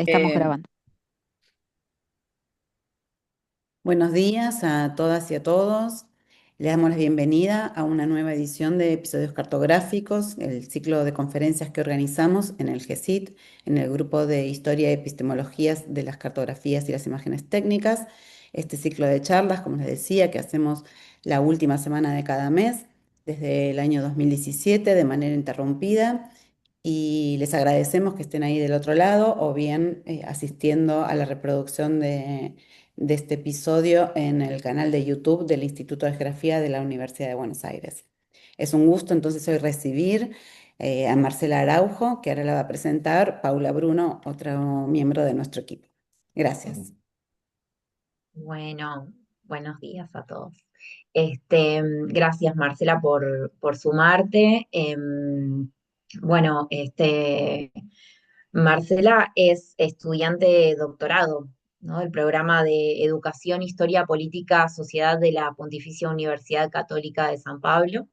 Ahí estamos Eh, grabando. Buenos días a todas y a todos. Le damos la bienvenida a una nueva edición de Episodios Cartográficos, el ciclo de conferencias que organizamos en el GESIT, en el grupo de Historia y Epistemologías de las Cartografías y las Imágenes Técnicas. Este ciclo de charlas, como les decía, que hacemos la última semana de cada mes, desde el año 2017, de manera interrumpida. Y les agradecemos que estén ahí del otro lado o bien asistiendo a la reproducción de este episodio en el canal de YouTube del Instituto de Geografía de la Universidad de Buenos Aires. Es un gusto entonces hoy recibir a Marcela Araujo, que ahora la va a presentar, Paula Bruno, otro miembro de nuestro equipo. Gracias. Bueno, buenos días a todos. Gracias Marcela por sumarte. Bueno, Marcela es estudiante de doctorado, ¿no? Del programa de Educación, Historia Política, Sociedad de la Pontificia Universidad Católica de San Pablo,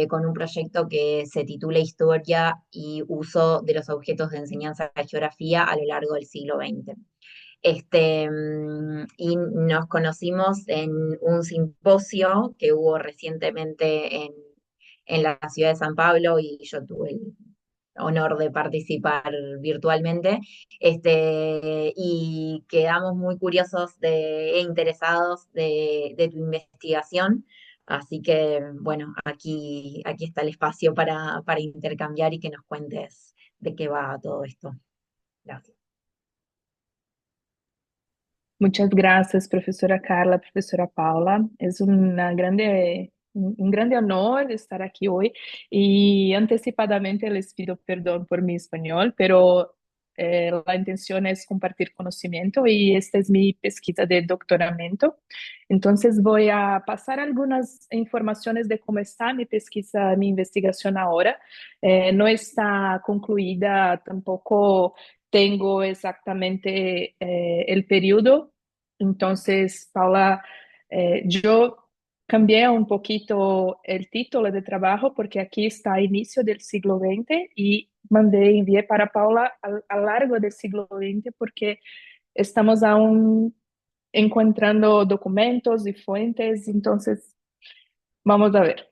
con un proyecto que se titula Historia y uso de los objetos de enseñanza de geografía a lo largo del siglo XX. Y nos conocimos en un simposio que hubo recientemente en la ciudad de San Pablo y yo tuve el honor de participar virtualmente, y quedamos muy curiosos e interesados de tu investigación. Así que, bueno, aquí está el espacio para intercambiar y que nos cuentes de qué va todo esto. Gracias. Muchas gracias, profesora Carla, profesora Paula. Es un grande honor estar aquí hoy y anticipadamente les pido perdón por mi español, pero la intención es compartir conocimiento y esta es mi pesquisa de doctoramiento. Entonces voy a pasar algunas informaciones de cómo está mi pesquisa, mi investigación ahora. No está concluida, tampoco tengo exactamente el periodo. Entonces, Paula, yo cambié un poquito el título de trabajo porque aquí está inicio del siglo XX y envié para Paula a largo del siglo XX porque estamos aún encontrando documentos y fuentes. Entonces, vamos a ver.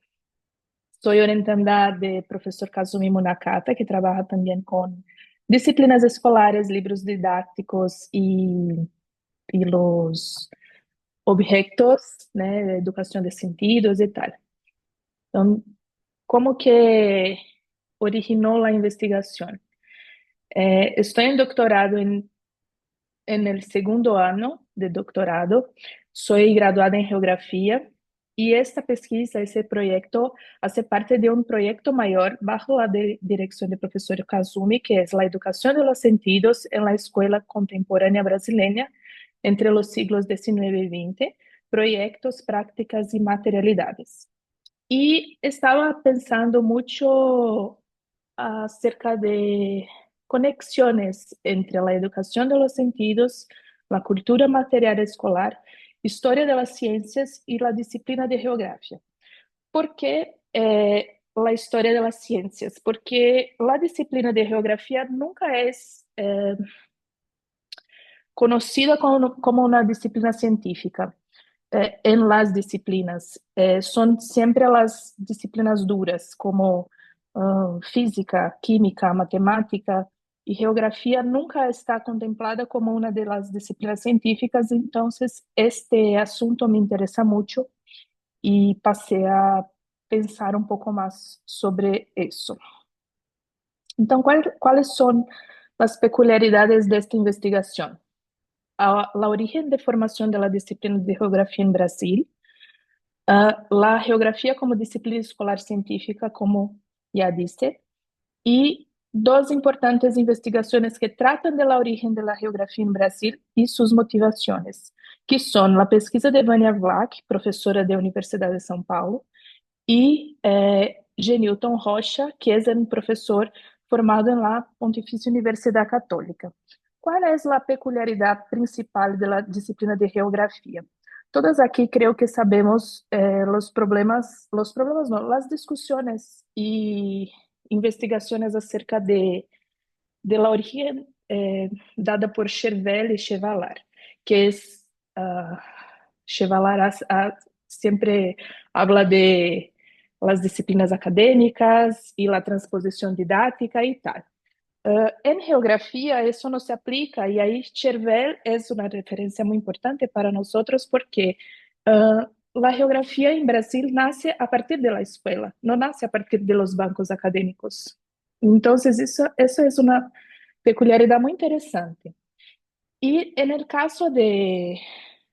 Soy orientanda de profesor Kazumi Munakata, que trabaja también con disciplinas escolares, libros didácticos y los objetos, né, de educação de sentidos e tal. Então, como que originou a investigação? Estou em doutorado en el segundo año de doctorado. Soy graduada en geografía y esta pesquisa, ese proyecto, hace parte de un proyecto mayor bajo la dirección del profesor Kazumi, que es la educación de los sentidos en la escuela contemporánea brasileña entre los siglos XIX y XX, proyectos, prácticas y materialidades. Y estaba pensando mucho acerca de conexiones entre la educación de los sentidos, la cultura material escolar, historia de las ciencias y la disciplina de geografía. ¿Por qué la historia de las ciencias? Porque la disciplina de geografía nunca es conocida como una disciplina científica. En las disciplinas son siempre las disciplinas duras, como física, química, matemática, y geografía nunca está contemplada como una de las disciplinas científicas. Entonces, este asunto me interesa mucho y pasé a pensar un poco más sobre eso. Entonces, ¿cuáles son las peculiaridades de esta investigación? La origen de formación de la disciplina de geografía en Brasil, la geografía como disciplina escolar científica, como ya dice, y dos importantes investigaciones que tratan de la origen de la geografía en Brasil y sus motivaciones, que son la pesquisa de Vânia Vlach, profesora de la Universidad de São Paulo, y Genilton Rocha, que es un profesor formado en la Pontificia Universidad Católica. ¿Cuál es la peculiaridad principal de la disciplina de geografía? Todos aquí creo que sabemos los problemas no, las discusiones y investigaciones acerca de la origen dada por Chervel y Chevalar, que es, Chevalar siempre habla de las disciplinas académicas y la transposición didáctica y tal. En geografía eso no se aplica y ahí Chervel es una referencia muy importante para nosotros porque la geografía en Brasil nace a partir de la escuela, no nace a partir de los bancos académicos. Entonces eso es una peculiaridad muy interesante. Y en el caso de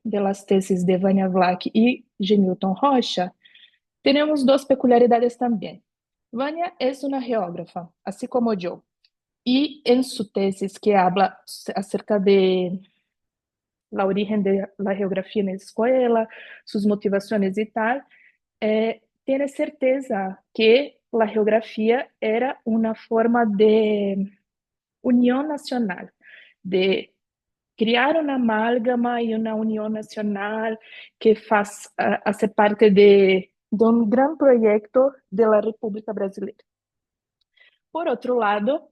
las tesis de Vânia Vlach y Genilton Rocha, tenemos dos peculiaridades también. Vânia es una geógrafa, así como yo. Y en su tesis que habla acerca de la origen de la geografía en la escuela, sus motivaciones y tal, tiene certeza que la geografía era una forma de unión nacional, de criar una amálgama y una unión nacional que hace parte de un gran proyecto de la República Brasileira. Por otro lado,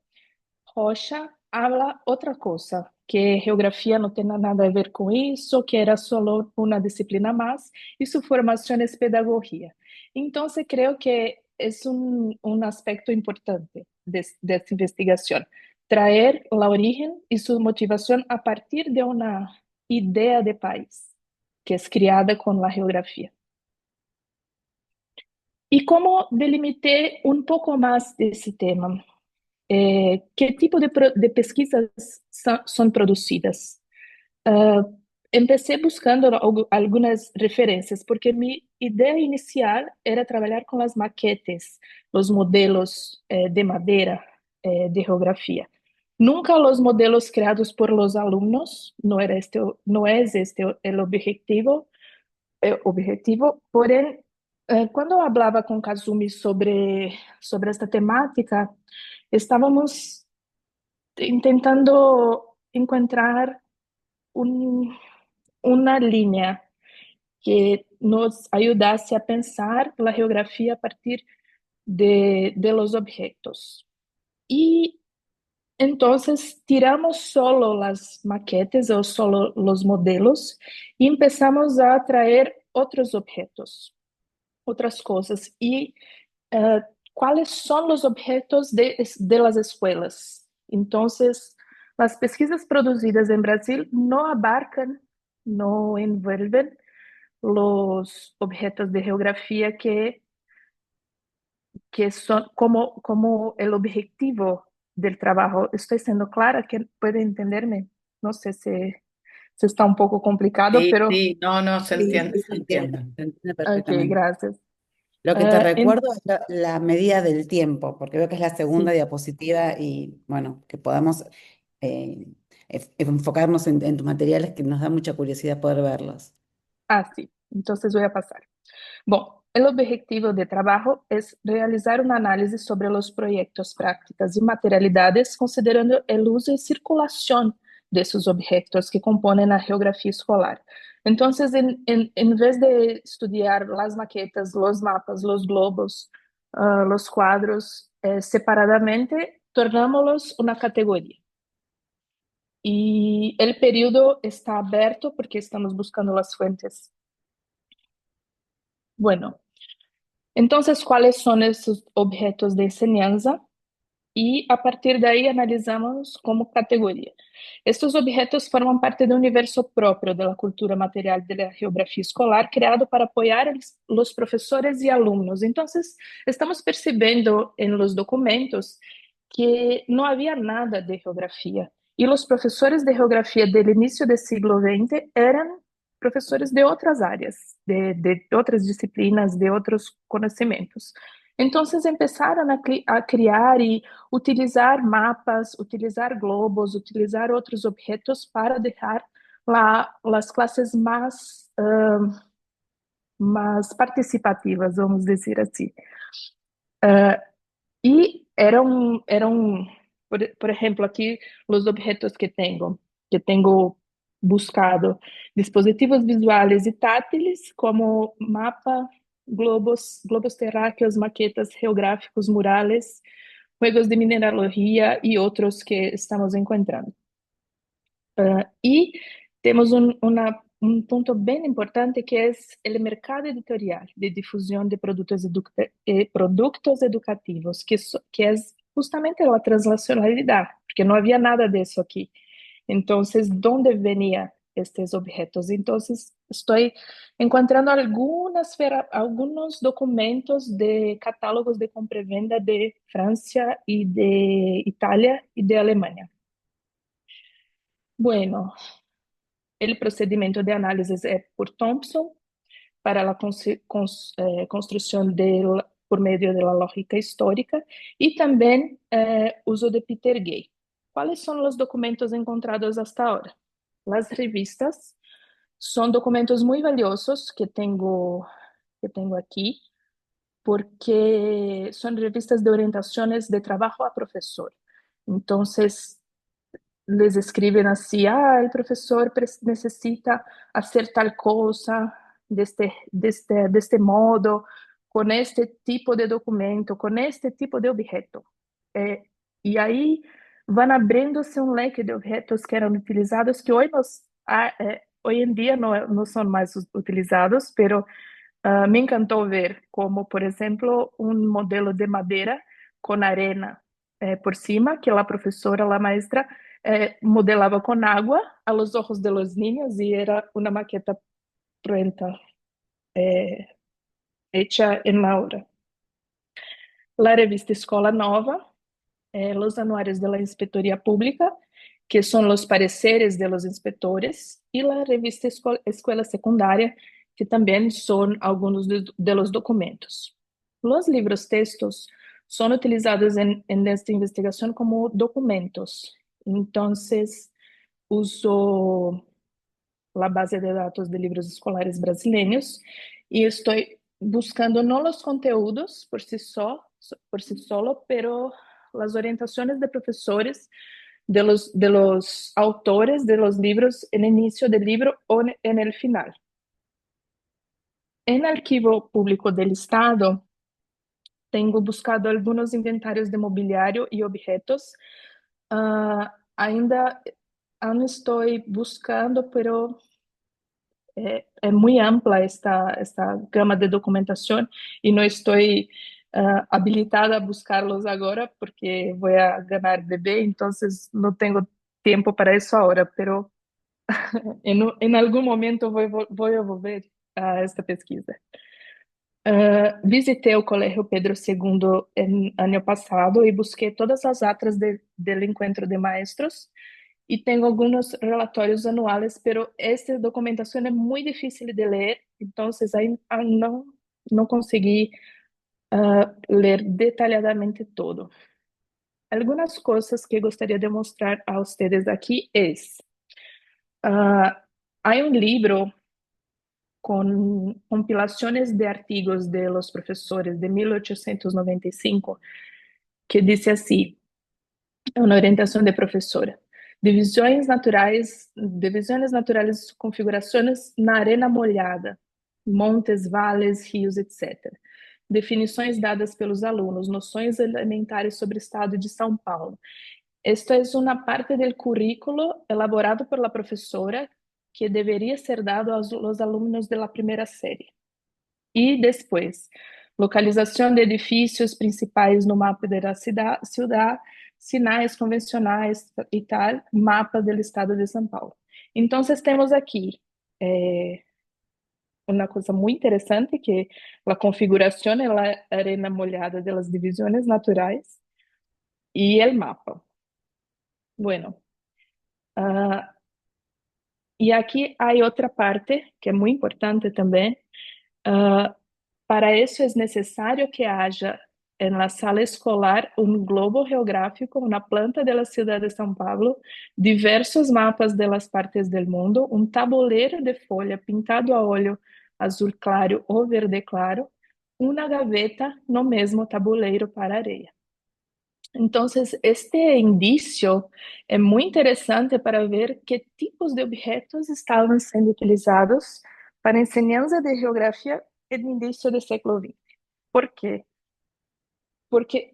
Rocha habla otra cosa, que geografía no tiene nada a ver con eso, que era solo una disciplina más, y su formación es pedagogía. Entonces, creo que es un aspecto importante de esta investigación, traer la origen y su motivación a partir de una idea de país, que es criada con la geografía. Y como delimité un poco más de ese tema, ¿qué tipo de pesquisas son producidas? Uh, Empecé buscando algunas referencias, porque mi idea inicial era trabalhar com as maquetes, os modelos de madeira de geografia. Nunca os modelos criados por los alumnos, no es este el objetivo, porém, quando eu falava com Kazumi sobre esta temática, estávamos intentando encontrar un, una línea que nos ayudase a pensar la geografía a partir de los objetos. Y entonces tiramos solo las maquetes o solo los modelos y empezamos a traer otros objetos, otras cosas. Y cuáles son los objetos de las escuelas. Entonces, las pesquisas producidas en Brasil no abarcan, no envuelven los objetos de geografía que son como el objetivo del trabajo. Estoy siendo clara, que puede entenderme. No sé si está un poco complicado, Sí, pero sí, no, no, se Sí, entiende, sí, se entiende. se entiende ok, perfectamente. gracias. Lo que te En, recuerdo es la medida del tiempo, porque veo que es la segunda sí. diapositiva y bueno, que podamos eh, enfocarnos en tus materiales, que nos da mucha curiosidad poder verlos. Ah, sí. Entonces voy a pasar. Bom, o objetivo de trabalho é realizar uma análise sobre os projetos, práticas e materialidades, considerando o uso e circulação desses objetos que compõem a geografia escolar. Então, em vez de estudar as maquetas, os mapas, os globos, os quadros separadamente, tornámos-los uma categoria. E o período está aberto porque estamos buscando as fuentes. Bueno, entonces, ¿cuáles son esos objetos de enseñanza? Y a partir de ahí analizamos como categoría. Estos objetos forman parte de un universo propio de la cultura material de la geografía escolar, creado para apoyar los profesores y alumnos. Entonces, estamos percibiendo en los documentos que no había nada de geografía. Y los profesores de geografía del inicio del siglo XX eran profesores de otras áreas, de otras disciplinas, de otros conocimientos. Entonces empezaron a criar y utilizar mapas, utilizar globos, utilizar otros objetos para dejar las clases más participativas, vamos decir así. Y por ejemplo, aquí los objetos que tengo buscado, dispositivos visuales y táctiles como mapa, globos terráqueos, maquetas geográficos, murales, juegos de mineralogía y otros que estamos encontrando. Y tenemos un punto bien importante que es el mercado editorial de difusión de productos educativos, que es justamente la translacionalidad, porque no había nada de eso aquí. Entonces, ¿dónde venían estos objetos? Entonces, estoy encontrando algunos documentos de catálogos de compra y venta de Francia y de Italia y de Alemania. Bueno, el procedimiento de análisis es por Thompson para la construcción por medio de la lógica histórica y también uso de Peter Gay. ¿Cuáles son los documentos encontrados hasta ahora? Las revistas son documentos muy valiosos que tengo aquí porque son revistas de orientaciones de trabajo a profesor. Entonces, les escriben así, el profesor necesita hacer tal cosa de este modo, con este tipo de documento, con este tipo de objeto. Eh, y ahí van abriéndose un leque de objetos que eran utilizados, que hoy en día no son más utilizados, pero me encantó ver como, por ejemplo, un modelo de madera con arena por cima, que la profesora, la maestra, modelaba con agua a los ojos de los niños y era una maqueta pronta, eh, hecha en la hora. La revista Escola Nova, los anuarios de la Inspectoría Pública, que son los pareceres de los inspectores, y la revista Escuela Secundaria, que también son algunos de los documentos. Los libros textos son utilizados en esta investigación como documentos. Entonces, uso la base de datos de libros escolares brasileños y estoy buscando no los conteúdos por sí solo, pero las orientaciones de profesores, de los autores de los libros en el inicio del libro o en el final. En el Archivo Público del Estado, tengo buscado algunos inventarios de mobiliario y objetos. Ainda aún estoy buscando, pero es muy amplia esta gama de documentación y no estoy habilitada a buscarlos ahora porque voy a ganar bebé, entonces no tengo tiempo para eso ahora, pero en algún momento voy a volver a esta pesquisa. Visitei o Colégio Pedro II ano passado e busquei todas as atas del encuentro de maestros y tengo algunos relatorios anuales, pero esta documentación es muy difícil de leer, entonces ahí no conseguí leer detalladamente todo. Algunas cosas que gostaria de mostrar a ustedes aquí es, hay un libro con compilaciones de artigos de los profesores de 1895 que dice así, una orientación de profesora. Divisões naturais, configurações na arena molhada, montes, vales, rios, etc. Definições dadas pelos alunos, noções elementares sobre o estado de São Paulo. Esto es una parte del currículo elaborado por la profesora que debería ser dado a los alumnos de la primera serie. Y después, localización de edificios principales no mapa de la ciudad, sinais convencionais y tal, mapa del estado de São Paulo. Entonces tenemos aquí una cosa muy interesante que la configuración en la arena molhada de las divisiones naturales y el mapa. Bueno, y aquí hay otra parte que es muy importante también. Para eso es necesario que haya en la sala escolar un globo geográfico, una planta de la ciudad de São Paulo, diversos mapas de las partes del mundo, un tabuleiro de folha pintado a óleo azul claro ou verde claro, una gaveta no mesmo tabuleiro para areia. Entonces, este indicio es muy interesante para ver qué tipos de objetos estaban siendo utilizados para enseñanza de geografía en el inicio del siglo XX. ¿Por qué? Porque,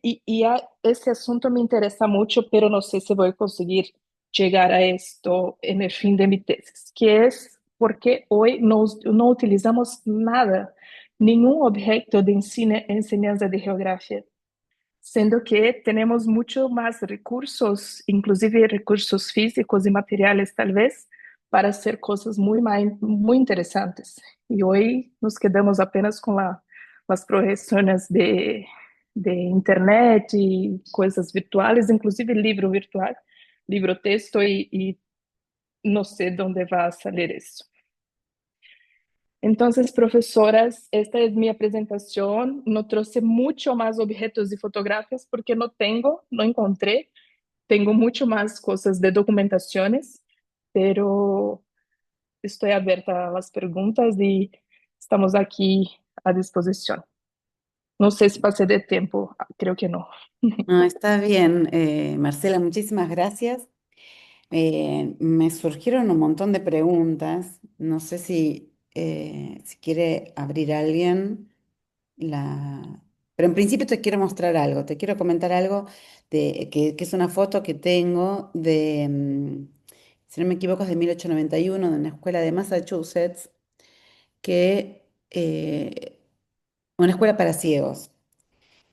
este asunto me interesa mucho, pero no sé si voy a conseguir llegar a esto en el fin de mi tesis, que es porque hoy no utilizamos nada, ningún objeto de enseñanza de geografía, siendo que tenemos mucho más recursos, inclusive recursos físicos y materiales tal vez, para hacer cosas muy interesantes. Y hoy nos quedamos apenas con las proyecciones de internet y cosas virtuales, inclusive libro virtual, libro texto y no sé dónde va a salir eso. Entonces, profesoras, esta es mi presentación. No traje mucho más objetos y fotografías porque no encontré. Tengo mucho más cosas de documentaciones, pero estoy abierta a las preguntas y estamos aquí a disposición. No sé si pasé de tiempo, creo que no. No, está bien, Marcela, muchísimas gracias. Me surgieron un montón de preguntas. No sé si quiere abrir alguien la... Pero en principio te quiero mostrar algo, te quiero comentar algo que es una foto que tengo si no me equivoco, es de 1891, de una escuela de Massachusetts, una escuela para ciegos.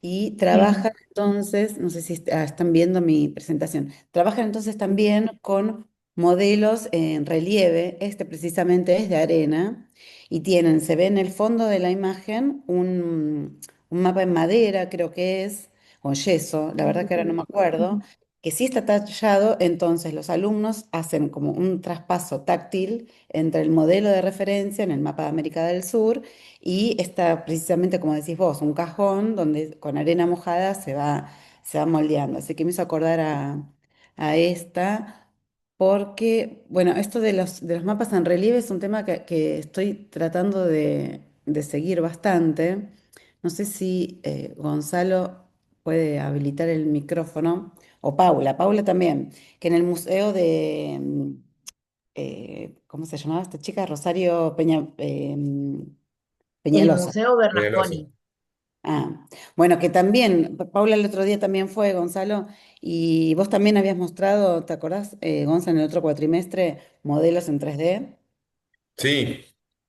Y Mm, trabajan entonces, no sé si están viendo mi presentación, trabajan entonces también con modelos en relieve, este precisamente es de arena, y tienen, se ve en el fondo de la imagen un mapa en madera, creo que es, o yeso, la verdad que ahora no me acuerdo, ujú. que sí está tallado, entonces los alumnos hacen como un traspaso táctil entre el modelo de referencia en el mapa de América del Sur y está precisamente, como decís vos, un cajón donde con arena mojada se va moldeando. Así que me hizo acordar a esta, porque, bueno, esto de los mapas en relieve es un tema que estoy tratando de seguir bastante. No sé si Gonzalo puede habilitar el micrófono, o Paula también, que en el museo ¿cómo se llamaba esta chica? Rosario El Peñalosa. Museo Peñalosa. Bernasconi. Ah, bueno, que también, Paula el otro día también fue, Gonzalo, y vos también habías mostrado, ¿te acordás, Gonzalo, en el otro cuatrimestre, modelos en 3D? Sí,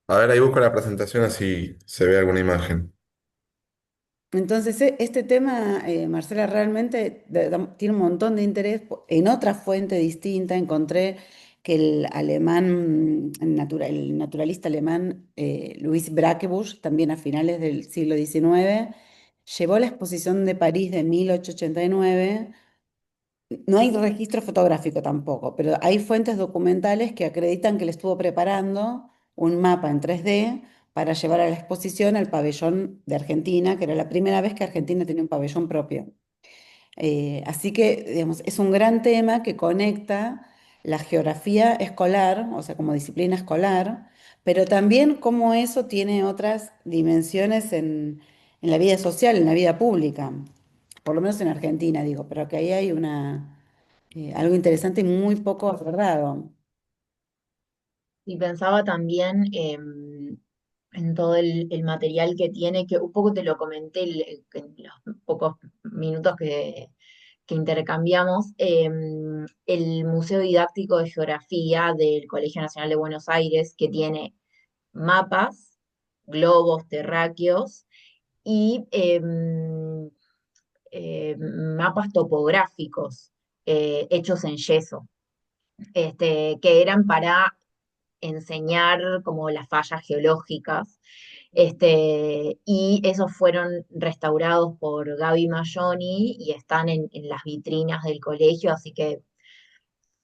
a ver, ahí busco la presentación así se ve alguna imagen. Entonces, este tema, Marcela, realmente tiene un montón de interés. En otra fuente distinta encontré que el alemán, el naturalista alemán Louis Brakebusch, también a finales del siglo XIX, llevó la exposición de París de 1889. No hay registro fotográfico tampoco, pero hay fuentes documentales que acreditan que le estuvo preparando un mapa en 3D para llevar a la exposición al pabellón de Argentina, que era la primera vez que Argentina tenía un pabellón propio. Así que, digamos, es un gran tema que conecta la geografía escolar, o sea, como disciplina escolar, pero también cómo eso tiene otras dimensiones en la vida social, en la vida pública, por lo menos en Argentina, digo, pero que ahí hay algo interesante y muy poco abordado. Y pensaba también en todo el material que tiene, que un poco te lo comenté en los pocos minutos que intercambiamos, el Museo Didáctico de Geografía del Colegio Nacional de Buenos Aires, que tiene mapas, globos terráqueos y mapas topográficos hechos en yeso, que eran para enseñar como las fallas geológicas. Y esos fueron restaurados por Gaby Maglioni y están en las vitrinas del colegio, así que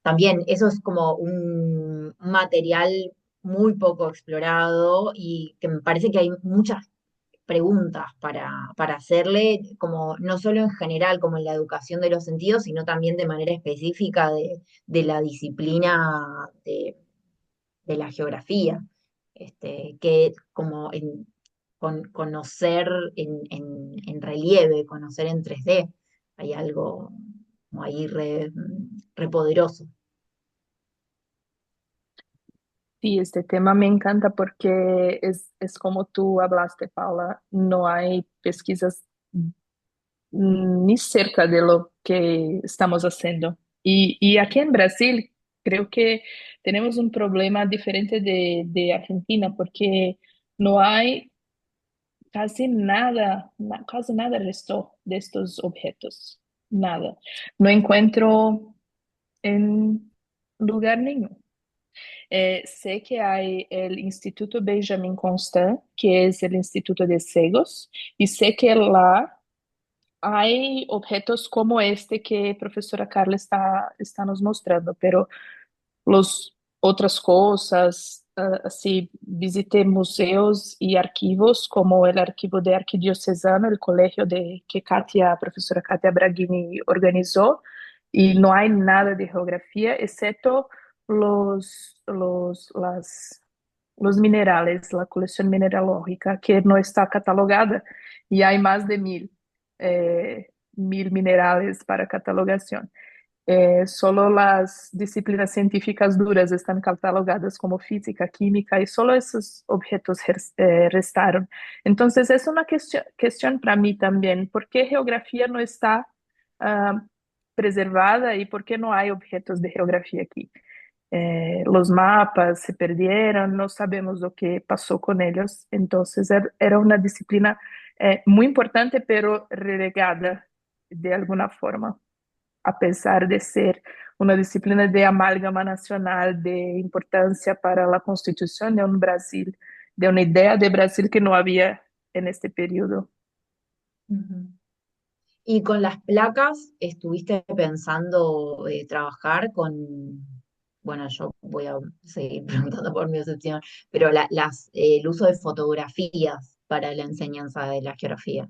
también eso es como un material muy poco explorado y que me parece que hay muchas preguntas para hacerle, como no solo en general, como en la educación de los sentidos, sino también de manera específica de la disciplina de la geografía, que como conocer en relieve, conocer en 3D, hay algo como ahí re poderoso. Sí, este tema me encanta porque es como tú hablaste, Paula, no hay pesquisas ni cerca de lo que estamos haciendo. Y aquí en Brasil creo que tenemos un problema diferente de Argentina porque no hay casi nada restó de estos objetos, nada. No encuentro en lugar nenhum. Sé que hay el Instituto Benjamin Constant, que es el Instituto de Cegos, y sé que lá hay objetos como este que profesora Carla está nos mostrando, pero los otras cosas, así visité museos y archivos como el archivo de Arquidiocesano, el colegio que profesora Katia Braghini organizó, y no hay nada de geografía, excepto los minerales, la colección mineralógica, que no está catalogada, y hay más de 1000 minerales para catalogación. Solo las disciplinas científicas duras están catalogadas como física, química, y solo esos objetos restaron. Entonces, es una cuestión para mí también. ¿Por qué geografía no está ah, preservada y por qué no hay objetos de geografía aquí? Los mapas se perdieron, no sabemos lo que pasó con ellos. Entonces, era una disciplina muy importante, pero relegada de alguna forma, a pesar de ser una disciplina de amálgama nacional, de importancia para la constitución de un Brasil, de una idea de Brasil que no había en este periodo. Ujú. Y con las placas, ¿estuviste pensando trabajar con, bueno, yo voy a seguir preguntando por mi excepción, pero el uso de fotografías para la enseñanza de la geografía?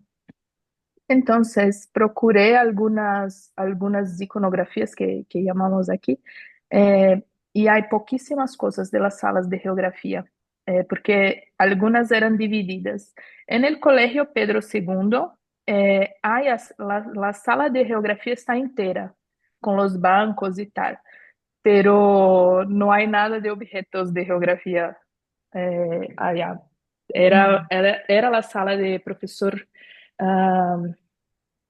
Entonces, procuré algunas iconografías que llamamos aquí, eh, y hay poquísimas cosas de las salas de geografía, porque algunas eran divididas. En el Colegio Pedro II, la sala de geografía está entera, con los bancos y tal, pero no hay nada de objetos de geografía allá. Mm. Era la sala de profesor. ah,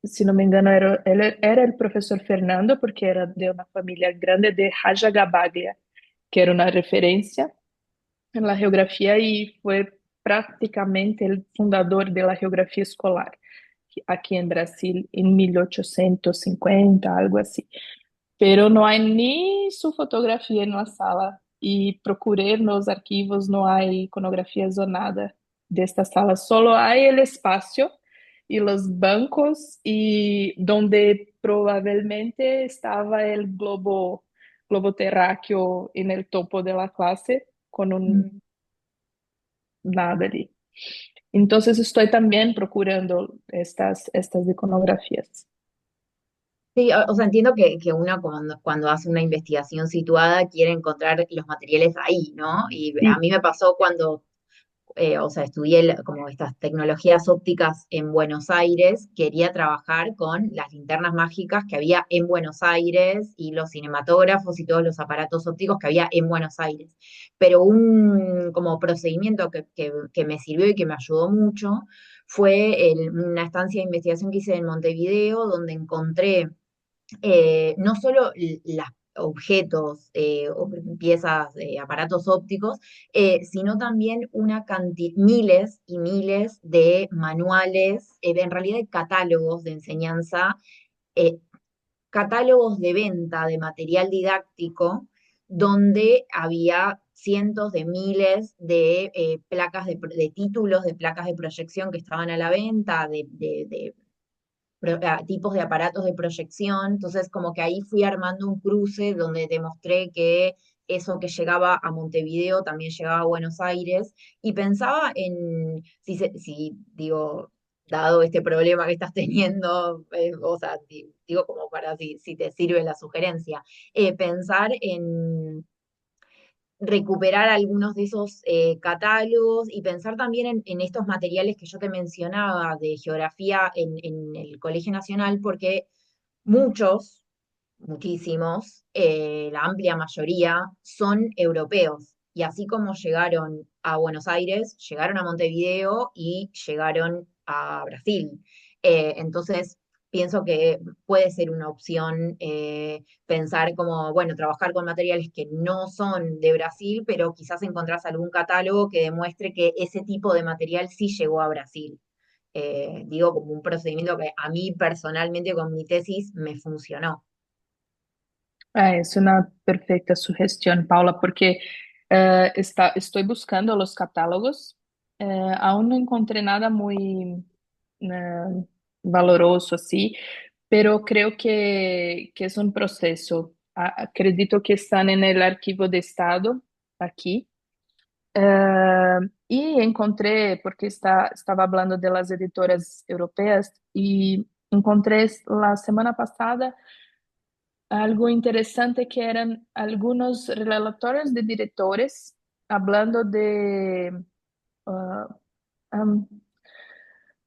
si no me engano, era el profesor Fernando, porque era de una familia grande de Raja Gabaglia, que era una referencia en la geografía y fue prácticamente el fundador de la geografía escolar aquí en Brasil en 1850, algo así. Pero no hay ni su fotografía en la sala y procuré en los archivos, no hay iconografías o nada de esta sala, solo hay el espacio y los bancos y donde probablemente estaba el globo terráqueo en el topo de la clase con un Mm. nada allí. Entonces estoy también procurando estas iconografías. Sí, o sea, entiendo que uno cuando hace una investigación situada quiere encontrar los materiales ahí, ¿no? Y a Sí. mí me pasó cuando o sea, estudié como estas tecnologías ópticas en Buenos Aires, quería trabajar con las linternas mágicas que había en Buenos Aires y los cinematógrafos y todos los aparatos ópticos que había en Buenos Aires. Pero un como procedimiento que me sirvió y que me ayudó mucho fue una estancia de investigación que hice en Montevideo, donde encontré no solo los objetos o piezas, aparatos ópticos, sino también miles y miles de manuales, en realidad de catálogos de enseñanza, eh, catálogos de venta de material didáctico, donde había cientos de miles de placas de títulos de placas de proyección que estaban a la venta, tipos de aparatos de proyección, entonces como que ahí fui armando un cruce donde demostré que eso que llegaba a Montevideo también llegaba a Buenos Aires y pensaba en, si digo, dado este problema que estás teniendo, o sea, digo como para si te sirve la sugerencia, pensar en recuperar algunos de esos catálogos y pensar también en estos materiales que yo te mencionaba de geografía en el Colegio Nacional, porque muchos, muchísimos, la amplia mayoría, son europeos. Y así como llegaron a Buenos Aires, llegaron a Montevideo y llegaron a Brasil. Entonces, pienso que puede ser una opción pensar como, bueno, trabajar con materiales que no son de Brasil, pero quizás encontrás algún catálogo que demuestre que ese tipo de material sí llegó a Brasil. Digo, como un procedimiento que a mí personalmente con mi tesis me funcionó. Es una perfecta sugestión, Paula, porque estoy buscando los catálogos. Aún no encontré nada muy valoroso así, pero creo que es un proceso. Acredito que están en el archivo de Estado aquí. Eh, y encontré, porque estaba hablando de las editoras europeas, y encontré la semana pasada algo interesante que eran algunos relatorios de directores hablando de ah, am,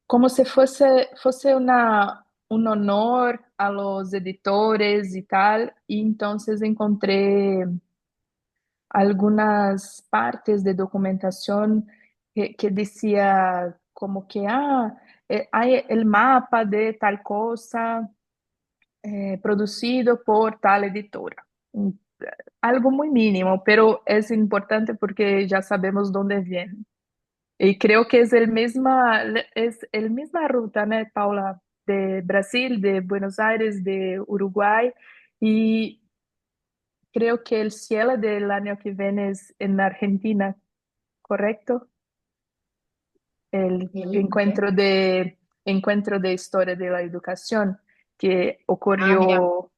como si fuese un honor a los editores y tal, y entonces encontré algunas partes de documentación que decía como que hay el mapa de tal cosa producido por tal editora. Mm, Algo muy mínimo, pero es importante porque ya sabemos dónde viene. Y creo que es el misma ruta, ¿no, Paula? De Brasil, de Buenos Aires, de Uruguay. Y creo que el cielo del año que viene es en Argentina, ¿correcto? El ¿Qué? encuentro de historia de la educación que Ah, mira, ocurrió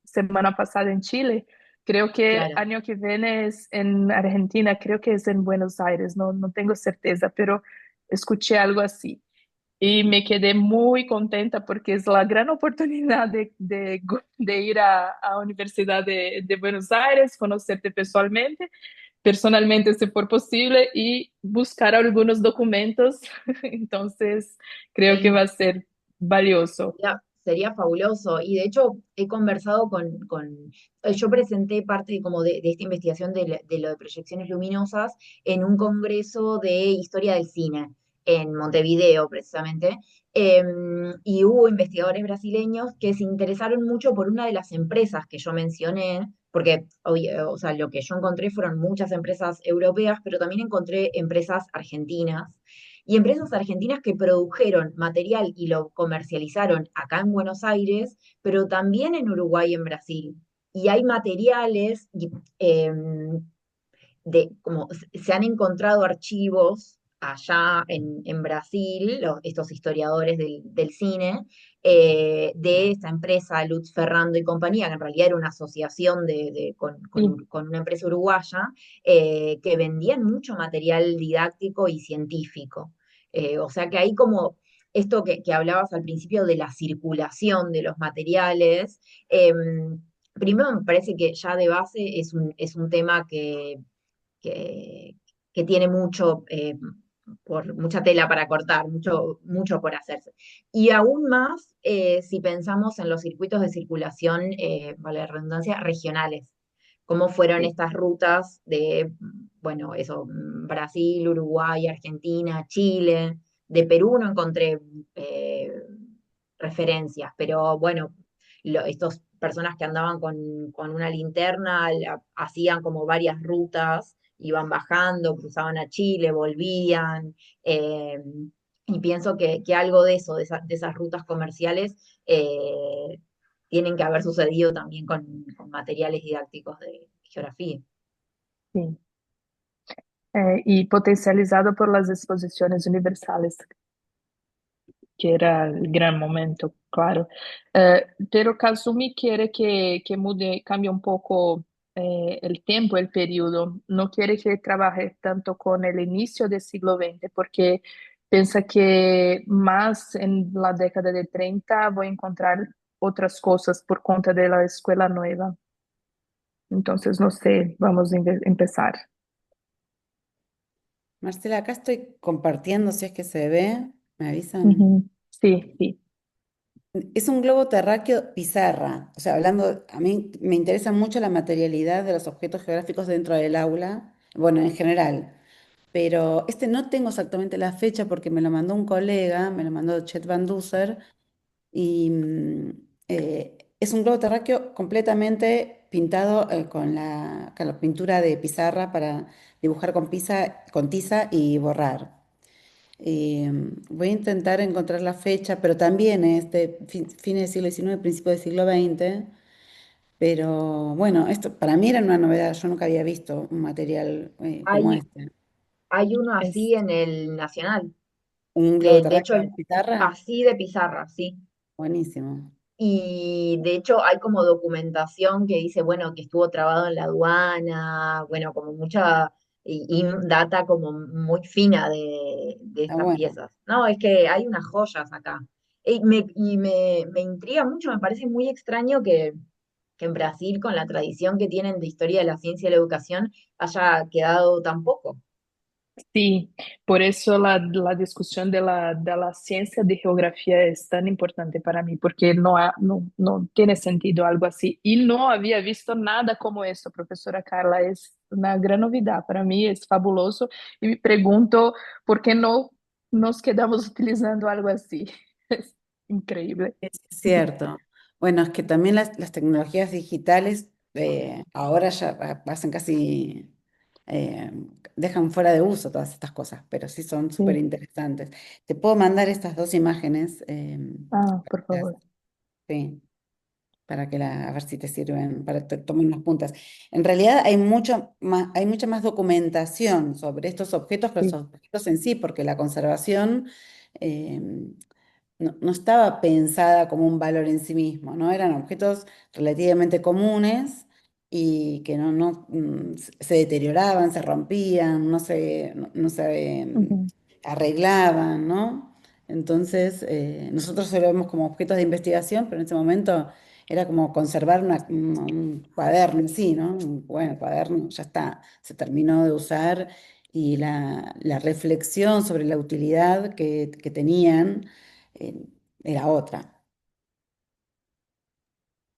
semana pasada en Chile. Creo que claro. año que viene es en Argentina, creo que es en Buenos Aires, no tengo certeza, pero escuché algo así. Y me quedé muy contenta porque es la gran oportunidad de ir a la Universidad de Buenos Aires, conocerte personalmente si por posible, y buscar algunos documentos. Entonces, creo que va Sí. a ser valioso. Sería fabuloso. Y de hecho he conversado yo presenté parte como de esta investigación de lo de proyecciones luminosas en un congreso de historia del cine en Montevideo, precisamente. Y hubo investigadores brasileños que se interesaron mucho por una de las empresas que yo mencioné, porque o sea, lo que yo encontré fueron muchas empresas europeas, pero también encontré empresas argentinas y empresas argentinas que produjeron material y lo comercializaron acá en Buenos Aires, pero también en Uruguay y en Brasil. Y hay materiales como se han encontrado archivos allá en Brasil, estos historiadores del cine, de esta empresa Lutz Ferrando y compañía, que en realidad era una asociación Sí, con una empresa uruguaya, que vendían mucho material didáctico y científico. O sea que hay como esto que hablabas al principio de la circulación de los materiales. Primero me parece que ya de base es un tema que, que tiene mucha tela para cortar, mucho por hacerse. Y aún más si pensamos en los circuitos de circulación, vale la redundancia, regionales. Cómo fueron sí. estas rutas de, bueno, eso, Brasil, Uruguay, Argentina, Chile. De Perú no encontré eh, referencias, pero bueno, estos personas que andaban con una linterna hacían como varias rutas, iban bajando, cruzaban a Chile, volvían, eh, y pienso que algo de eso, de esas rutas comerciales, tienen que haber sucedido también con materiales didácticos de geografía. Sí. Y potencializado por las exposiciones universales, que era el gran momento, claro. Pero Kazumi quiere que mude, cambie un poco el tiempo, el periodo. No quiere que trabaje tanto con el inicio del siglo XX, porque piensa que más en la década de 30 voy a encontrar otras cosas por cuenta de la escuela nueva. Entonces, no sé, vamos a empezar. Marcela, acá estoy compartiendo, si es que se ve, me avisan. Ujú. Sí, sí. Es un globo terráqueo pizarra, o sea, hablando, a mí me interesa mucho la materialidad de los objetos geográficos dentro del aula, bueno, en general, pero este no tengo exactamente la fecha porque me lo mandó un colega, me lo mandó Chet Van Duzer, Y es un globo terráqueo completamente pintado con la pintura de pizarra para dibujar con tiza y borrar. Voy a intentar encontrar la fecha, pero también es de fines del siglo XIX, principio del siglo XX. Pero bueno, esto para mí era una novedad, yo nunca había visto un material como Hay, este. hay uno Es, así en el Nacional, Un globo de hecho terráqueo de pizarra, así de pizarra, sí. buenísimo. Y de hecho hay como documentación que dice, bueno, que estuvo trabado en la aduana, bueno, como mucha data como muy fina de Está estas bueno. piezas. No, es que hay unas joyas acá. Me intriga mucho, me parece muy extraño que en Brasil, con la tradición que tienen de historia de la ciencia y la educación, haya quedado tan poco. sí, por eso la discusión de la ciencia de geografía es tan importante para mí, porque no tiene sentido algo así. Y no había visto nada como eso, profesora Carla, es una gran novedad para mí, es fabuloso. Y me pregunto por qué no nos quedamos utilizando algo así. Es increíble. Es cierto. Bueno, es que también las tecnologías digitales ahora ya pasan casi, eh, dejan fuera de uso todas estas cosas, pero sí son súper Sí. interesantes. Te puedo mandar estas dos imágenes Ah, para por que favor. sí, para que a ver si te sirven, para que tomen unas puntas. En realidad hay mucha más documentación sobre estos objetos que los Sí. objetos en sí, porque la conservación eh, no estaba pensada como un valor en sí mismo, ¿no? Eran objetos relativamente comunes y que se deterioraban, se rompían, no se Ujú, arreglaban, ¿no? Entonces, nosotros solo vemos como objetos de investigación, pero en ese momento era como conservar un cuaderno en sí, ¿no? Bueno, el cuaderno ya está, se terminó de usar y la reflexión sobre la utilidad que tenían eh, era otra.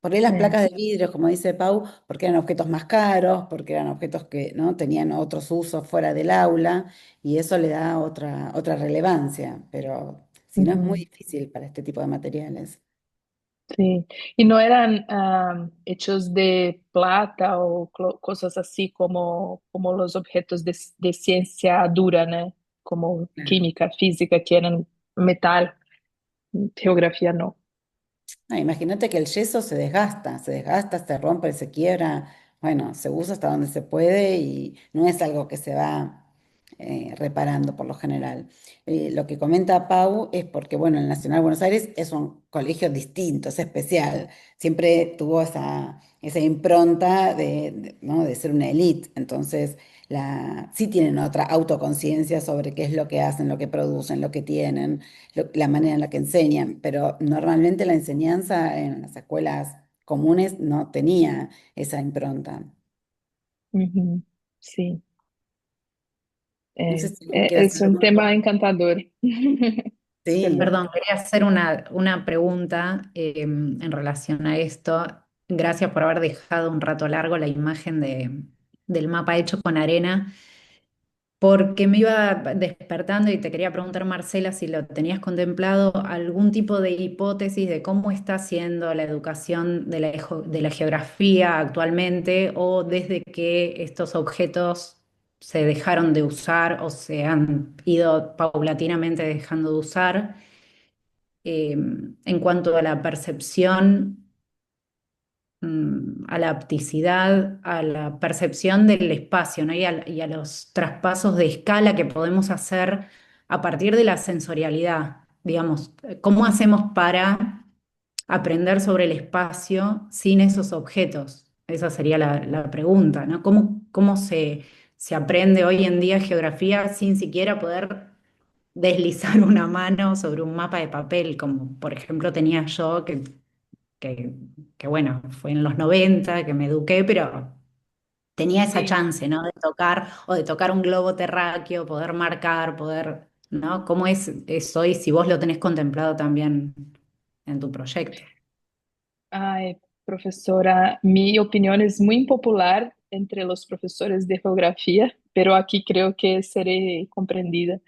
Por ahí las eh, placas de vidrio, como dice Pau, porque eran objetos más caros, porque eran objetos que no tenían otros usos fuera del aula, y eso le da otra relevancia, pero si no es muy ujú. difícil para este tipo de materiales. Sí, y no eran hechos de plata o cosas así como los objetos de ciencia dura, ¿no? Como Claro. química, física, que eran metal, geografía no. No, imagínate que el yeso se desgasta, se rompe, se quiebra, bueno, se usa hasta donde se puede y no es algo que se va reparando por lo general. Lo que comenta Pau es porque, bueno, el Nacional Buenos Aires es un colegio distinto, es especial, siempre tuvo esa impronta ¿no? de ser una élite, entonces sí tienen otra autoconciencia sobre qué es lo que hacen, lo que producen, lo que tienen la manera en la que enseñan, pero normalmente la enseñanza en las escuelas comunes no tenía esa impronta. Ujú, sí, No sé si alguien quiere es hacer un alguna tema pregunta. encantador. Sí, Perdón. Perdón, quería hacer una pregunta en relación a esto. Gracias por haber dejado un rato largo la imagen del mapa hecho con arena, porque me iba despertando y te quería preguntar, Marcela, si lo tenías contemplado, algún tipo de hipótesis de cómo está siendo la educación de la geografía actualmente o desde que estos objetos se dejaron de usar o se han ido paulatinamente dejando de usar en cuanto a la percepción, a la apticidad, a la percepción del espacio, ¿no? Y a los traspasos de escala que podemos hacer a partir de la sensorialidad. Digamos, ¿cómo hacemos para aprender sobre el espacio sin esos objetos? Esa sería la pregunta, ¿no? ¿Cómo se aprende hoy en día geografía sin siquiera poder deslizar una mano sobre un mapa de papel, como por ejemplo tenía yo, que, que bueno, fue en los 90 que me eduqué, pero tenía esa Sí. chance, ¿no? De tocar o de tocar un globo terráqueo, poder marcar, poder, ¿no? ¿Cómo es hoy si vos lo tenés contemplado también en tu proyecto? Ay, profesora, mi opinión es muy impopular entre los profesores de geografía, pero aquí creo que seré comprendida.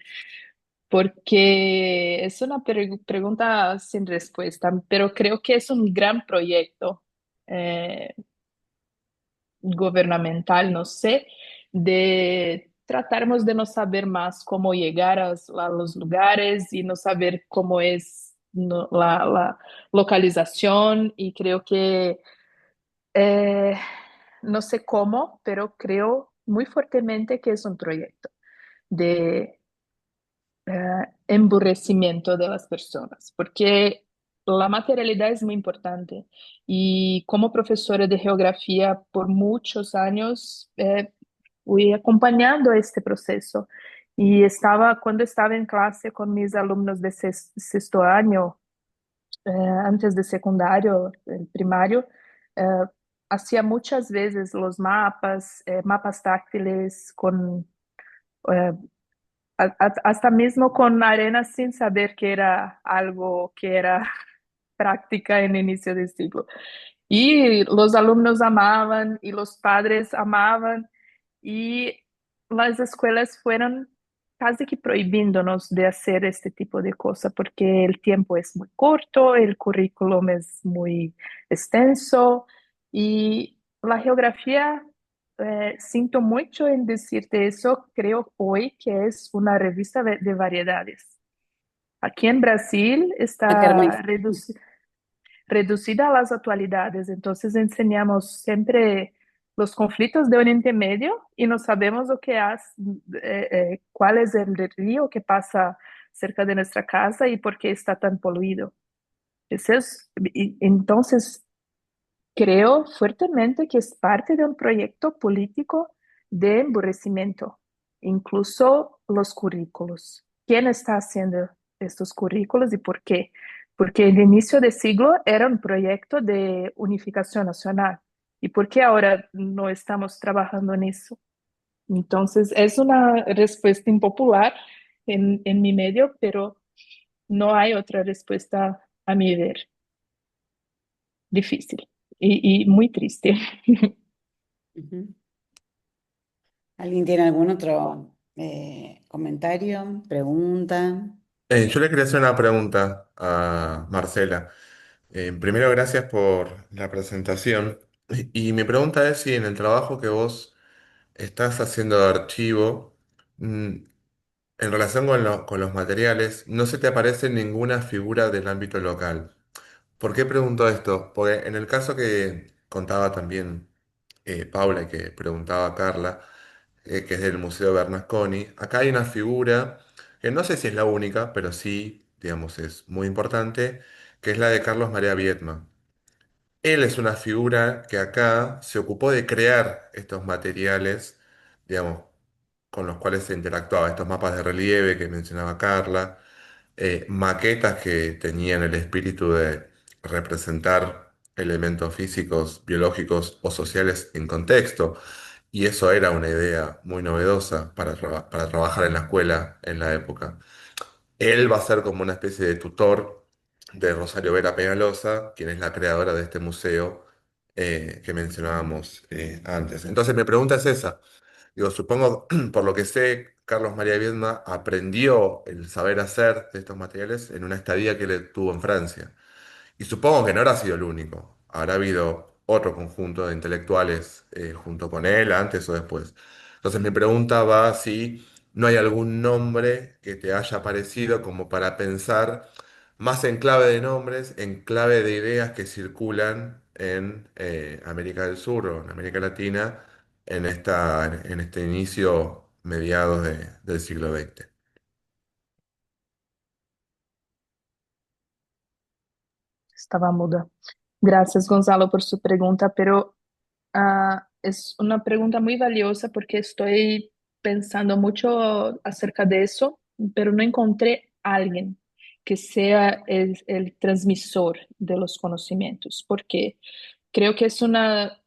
porque es una pregunta sin respuesta, pero creo que es un gran proyecto eh, gubernamental, no sé, de tratarmos de no saber más cómo llegar a los lugares y no saber cómo es la localización y creo que eh, no sé cómo, pero creo muy fuertemente que es un proyecto de emburrecimiento de las personas, porque la materialidad es muy importante. Y como profesora de geografía por muchos años, fui acompañando este proceso. Y cuando estaba en clase con mis alumnos de sexto año, antes de secundario, el primario, eh, hacía muchas veces los mapas táctiles con eh, hasta mismo con arena sin saber que era algo que era práctica en inicio de siglo. Y los alumnos amaban y los padres amaban y las escuelas fueron casi que prohibiéndonos de hacer este tipo de cosas porque el tiempo es muy corto, el currículum es muy extenso y la geografía, siento mucho en decirte eso, creo hoy que es una revista de variedades. Aquí en Brasil Ah, está reducida a las actualidades, entonces enseñamos siempre los conflictos de Oriente Medio y no sabemos lo que hace, cuál es el río que pasa cerca de nuestra casa y por qué está tan poluido. Entonces, creo fuertemente que es parte de un proyecto político de emburrecimiento, incluso los currículos. ¿Quién está haciendo estos currículos y por qué? Porque el inicio de siglo era un proyecto de unificación nacional. ¿Y por qué ahora no estamos trabajando en eso? Entonces, es una respuesta impopular en mi medio, pero no hay otra respuesta a mi ver. Difícil y muy triste. Ujú. ¿Alguien tiene algún otro comentario, pregunta? Yo le quería hacer una pregunta a Marcela. Primero, gracias por la presentación. Y mi pregunta es si en el trabajo que vos estás haciendo de archivo, en relación con los materiales, no se te aparece ninguna figura del ámbito local. ¿Por qué pregunto esto? Porque en el caso que contaba también Paula y que preguntaba Carla, que es del Museo Bernasconi, acá hay una figura que no sé si es la única, pero sí, digamos, es muy importante, que es la de Carlos María Viedma. Él es una figura que acá se ocupó de crear estos materiales, digamos, con los cuales se interactuaba, estos mapas de relieve que mencionaba Carla, maquetas que tenían el espíritu de representar elementos físicos, biológicos o sociales en contexto. Y eso era una idea muy novedosa para trabajar en la escuela en la época. Él va a ser como una especie de tutor de Rosario Vera Pegalosa, quien es la creadora de este museo que mencionábamos antes. Entonces mi pregunta es esa. Digo, supongo, por lo que sé, Carlos María Viedma aprendió el saber hacer de estos materiales en una estadía que él tuvo en Francia. Y supongo que no habrá sido el único. Habrá habido otro conjunto de intelectuales junto con él, antes o después. Entonces mi pregunta va si no hay algún nombre que te haya parecido como para pensar más en clave de nombres, en clave de ideas que circulan en América del Sur o en América Latina en este inicio mediados del siglo XX. Estaba muda. Gracias, Gonzalo, por su pregunta, pero es una pregunta muy valiosa porque estoy pensando mucho acerca de eso, pero no encontré a alguien que sea el transmisor de los conocimientos, porque creo que es una,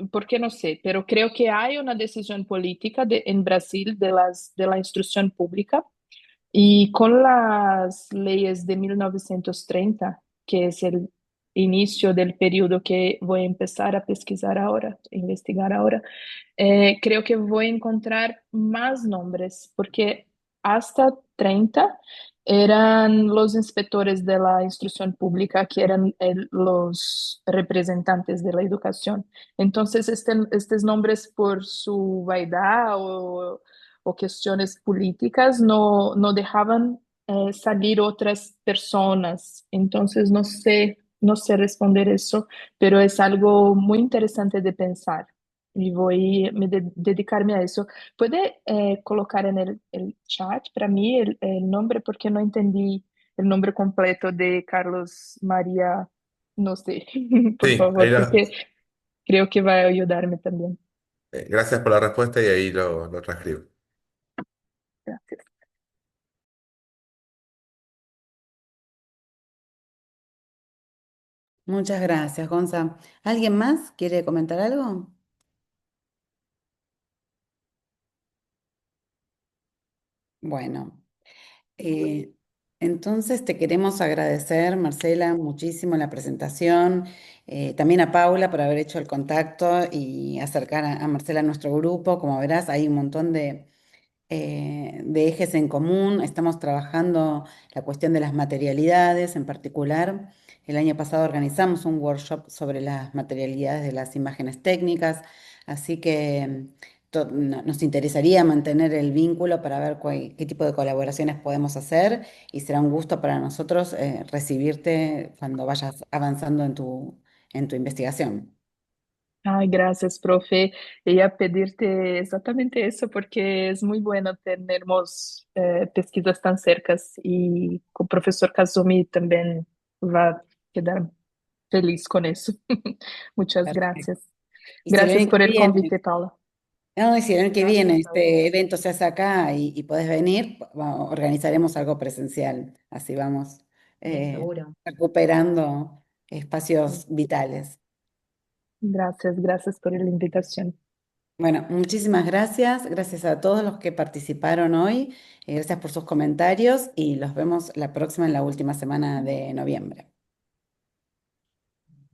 porque no sé, pero creo que hay una decisión política en Brasil de la instrucción pública. Y con las leyes de 1930, que es el inicio del periodo que voy a empezar a pesquisar ahora, a investigar ahora, creo que voy a encontrar más nombres, porque hasta 30 eran los inspectores de la instrucción pública, que eran los representantes de la educación. Entonces, estos nombres por su vaidad o cuestiones políticas no dejaban salir otras personas. Entonces, no sé responder eso, pero es algo muy interesante de pensar y voy a dedicarme a eso. ¿Puede colocar en el chat para mí el nombre? Porque no entendí el nombre completo de Carlos María, no sé, por Sí, favor, porque creo que va a ayudarme también. gracias por la respuesta y ahí lo transcribo. Gracias. Muchas gracias, Gonza. ¿Alguien más quiere comentar algo? Bueno. Eh, entonces te queremos agradecer, Marcela, muchísimo la presentación, también a Paula por haber hecho el contacto y acercar a Marcela a nuestro grupo. Como verás, hay un montón de ejes en común. Estamos trabajando la cuestión de las materialidades en particular. El año pasado organizamos un workshop sobre las materialidades de las imágenes técnicas, así que nos interesaría mantener el vínculo para ver qué tipo de colaboraciones podemos hacer y será un gusto para nosotros recibirte cuando vayas avanzando en tu investigación. Ay, gracias, profe. Iba a pedirte exactamente eso porque es muy bueno tenermos pesquisas tan cercas y con el profesor Kazumi también va a quedar feliz con eso. Muchas Perfecto. gracias. Y si el Gracias año que por el viene, convite, Paula. no, y si el año que viene Gracias a este vos. evento se hace acá y podés venir, organizaremos algo presencial. Así vamos Sí, eh, seguro. recuperando espacios vitales. Gracias por la invitación. Bueno, muchísimas gracias. Gracias a todos los que participaron hoy. Gracias por sus comentarios y los vemos la próxima en la última semana de noviembre.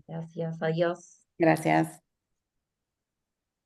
Gracias, adiós. Gracias.